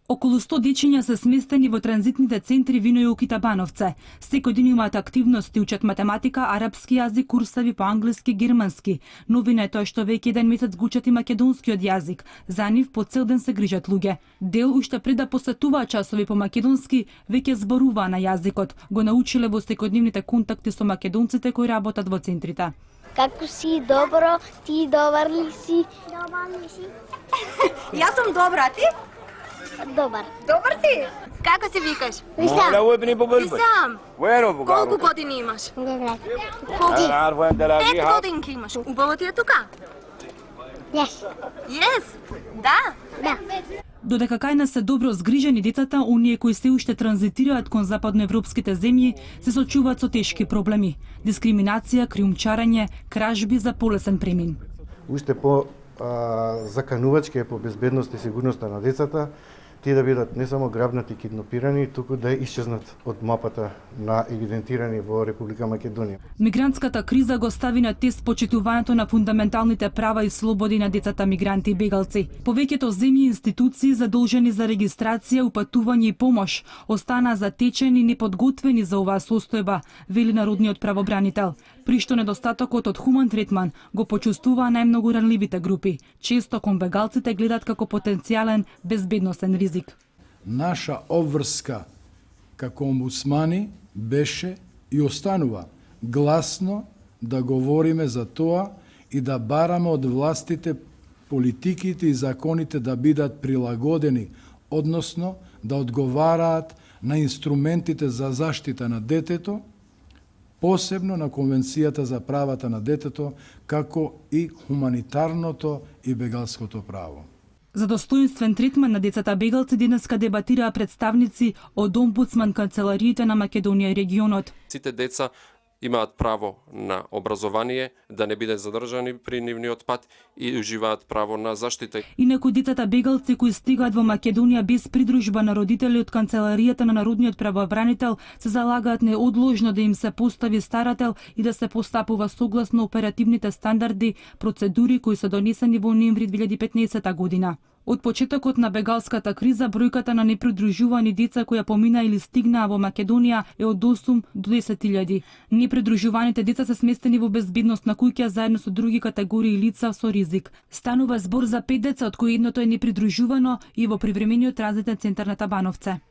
Околу 100 дечиња се сместени во транзитните центри во Инојук и Табановце. Секој ден имаат активности, учат математика, арапски јазик, курсави по англиски, германски. Новина е тоа што веќе еден месец го учат и македонскиот јазик. За нив по цел ден се грижат луѓе. Дел уште пред да посетуваат часови по македонски, веќе зборуваа на јазикот. Го научиле во секојдневните контакти со македонците кои работат во центрите. Како си? Добро? Ти добар ли си? Добар ли си? Јас сум добра, ти? Добар. Добар си? Како се викаш? Висам. Висам. Колку години имаш? Добре. Колку? 5 годинки имаш. Убаво ти е тука? Јес. Yes. Да. Да. Додека кај нас се добро згрижени децата, оние кои се уште транзитираат кон западноевропските земји, се соочуваат со тешки проблеми: дискриминација, криумчарење, кражби за полесен премин. Уште по заканувачки е по безбедност и сигурноста на децата, тие да бидат не само грабнати и киднапирани, туку да исчезнат од мапата на евидентирани во Република Македонија. Мигрантската криза го стави на тест почитувањето на фундаменталните права и слободи на децата мигранти и бегалци. Повеќето земји и институции задолжени за регистрација, упатување и помош останаа затечени и неподготвени за оваа состојба, вели народниот правобранител. При што недостатокот од хуман третман го почувствуваа најмногу ранливите групи. Често кон бегалците гледат како потенцијален безбедносен ризик. Наша обврска како омбудсмани беше и останува гласно да говориме за тоа и да бараме од властите политиките и законите да бидат прилагодени, односно да одговараат на инструментите за заштита на детето, посебно на Конвенцијата за правата на детето, како и хуманитарното и бегалското право. За достоинствен третман на децата бегалци денеска дебатираа представници од омбудсман канцелариите на Македонија и регионот. Сите деца имаат право на образование, да не бидат задржани при нивниот пат и уживаат право на заштита. Инаку децата бегалци кои стигаат во Македонија без придружба на родители од канцеларијата на народниот правобранител се залагаат неодложно да им се постави старател и да се постапува согласно оперативните стандарди, процедури кои се донесени во ноември 2015 година. Од почетокот на бегалската криза, бројката на непридружувани деца кои поминаа или стигнаа во Македонија е од 8 до 10.000. Непридружуваните деца се сместени во безбедносна куќа заедно со други категории лица со ризик. Станува збор за 5 деца, од кои едното е непридружувано и во привремениот транзитен центар на Табановце.